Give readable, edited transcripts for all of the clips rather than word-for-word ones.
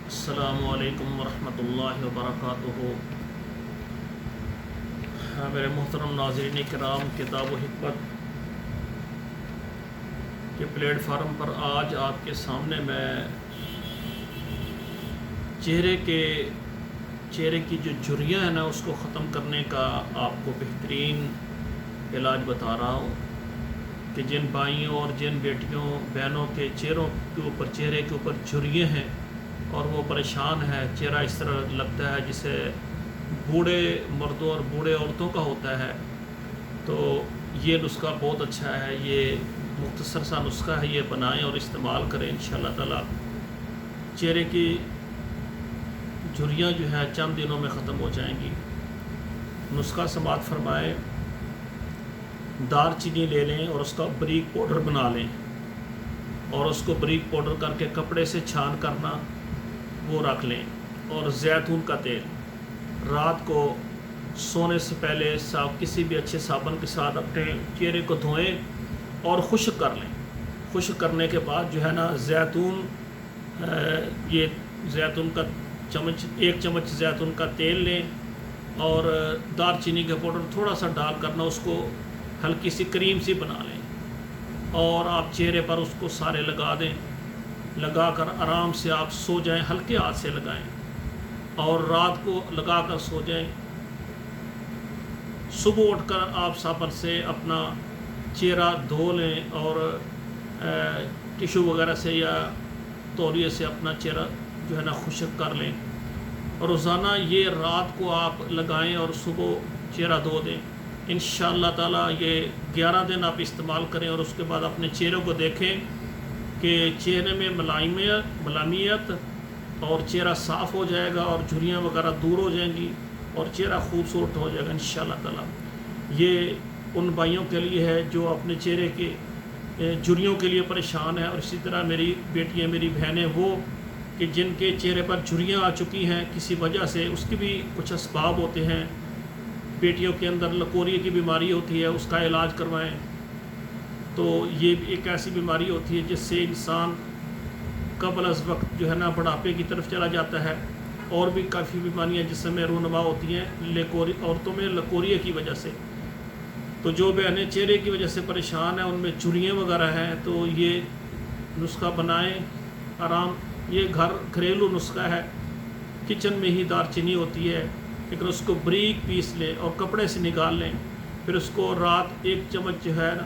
السلام علیکم ورحمۃ اللہ وبرکاتہ۔ میرے محترم ناظرین کرام، کتاب و حکمت کے پلیٹ فارم پر آج آپ کے سامنے میں چہرے کی جو جھریاں ہیں نا، اس کو ختم کرنے کا آپ کو بہترین علاج بتا رہا ہوں کہ جن بھائیوں اور جن بیٹیوں بہنوں کے چہرے کے اوپر جھریاں ہیں اور وہ پریشان ہے، چہرہ اس طرح لگتا ہے جسے بوڑھے مردوں اور بوڑھے عورتوں کا ہوتا ہے، تو یہ نسخہ بہت اچھا ہے۔ یہ مختصر سا نسخہ ہے، یہ بنائیں اور استعمال کریں، انشاءاللہ تعالی چہرے کی جھریاں جو ہے چند دنوں میں ختم ہو جائیں گی۔ نسخہ سماعت فرمائیں۔ دار چینی لے لیں اور اس کا باریک پاؤڈر بنا لیں، اور اس کو باریک پاؤڈر کر کے کپڑے سے چھان کرنا وہ رکھ لیں، اور زیتون کا تیل رات کو سونے سے پہلے کسی بھی اچھے صابن کے ساتھ اپنے چہرے کو دھوئیں اور خشک کر لیں۔ خشک کرنے کے بعد جو ہے نا یہ زیتون کا ایک چمچ زیتون کا تیل لیں، اور دار چینی کا پاؤڈر تھوڑا سا ڈال کرنا اس کو ہلکی سی کریم سی بنا لیں، اور آپ چہرے پر اس کو سارے لگا دیں۔ لگا کر آرام سے آپ سو جائیں، ہلکے ہاتھ سے لگائیں اور رات کو لگا کر سو جائیں۔ صبح اٹھ کر آپ صابن سے اپنا چہرہ دھو لیں اور ٹیشو وغیرہ سے یا تولیے سے اپنا چہرہ جو ہے نا خشک کر لیں، اور روزانہ یہ رات کو آپ لگائیں اور صبح چہرہ دھو دیں۔ انشاءاللہ تعالیٰ یہ 11 دن آپ استعمال کریں، اور اس کے بعد اپنے چہرے کو دیکھیں کہ چہرے میں ملامت اور چہرہ صاف ہو جائے گا، اور جھریاں وغیرہ دور ہو جائیں گی، اور چہرہ خوبصورت ہو جائے گا انشاءاللہ تعالیٰ۔ یہ ان بھائیوں کے لیے ہے جو اپنے چہرے کے جھریوں کے لیے پریشان ہیں، اور اسی طرح میری بیٹیاں، میری بہنیں، وہ کہ جن کے چہرے پر جھریاں آ چکی ہیں کسی وجہ سے، اس کی بھی کچھ اسباب ہوتے ہیں۔ بیٹیوں کے اندر لکوریے کی بیماری ہوتی ہے، اس کا علاج کروائیں۔ تو یہ بھی ایک ایسی بیماری ہوتی ہے جس سے انسان قبل از وقت جو ہے نا بڑھاپے کی طرف چلا جاتا ہے۔ اور بھی کافی بیماریاں جسم میں رونما ہوتی ہیں عورتوں میں لکوریے کی وجہ سے۔ تو جو بہنیں چہرے کی وجہ سے پریشان ہیں، ان میں جھریاں وغیرہ ہیں، تو یہ نسخہ بنائیں یہ گھریلو نسخہ ہے۔ کچن میں ہی دار چینی ہوتی ہے، لیکن اس کو باریک پیس لیں اور کپڑے سے نکال لیں۔ پھر اس کو رات 1 چمچ جو ہے نا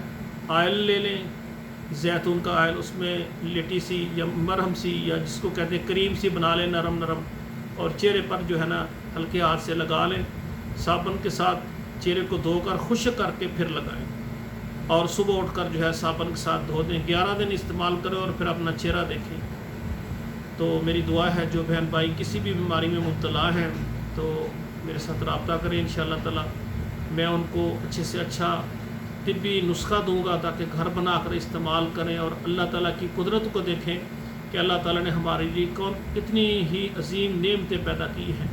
آئل لے لیں، زیتون کا آئل، اس میں لٹی سی یا مرہم سی یا جس کو کہتے ہیں کریم سی بنا لیں، نرم، اور چہرے پر جو ہے نا ہلکے ہاتھ سے لگا لیں۔ صابن کے ساتھ چہرے کو دھو کر خشک کر کے پھر لگائیں، اور صبح اٹھ کر جو ہے صابن کے ساتھ دھو دیں۔ 11 دن استعمال کریں اور پھر اپنا چہرہ دیکھیں۔ تو میری دعا ہے جو بہن بھائی کسی بھی بیماری میں مبتلا ہیں تو میرے ساتھ رابطہ کریں، انشاءاللہ تعالی میں ان کو اچھے سے اچھا طبی نسخہ دوں گا تاکہ گھر بنا کر استعمال کریں، اور اللہ تعالیٰ کی قدرت کو دیکھیں کہ اللہ تعالیٰ نے ہمارے لیے کتنی ہی عظیم نعمتیں پیدا کی ہیں۔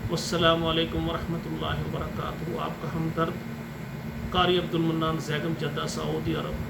والسلام علیکم ورحمۃ اللہ وبرکاتہ۔ آپ کا ہمدرد قاری عبد المنان زیگم، جدہ، سعودی عرب۔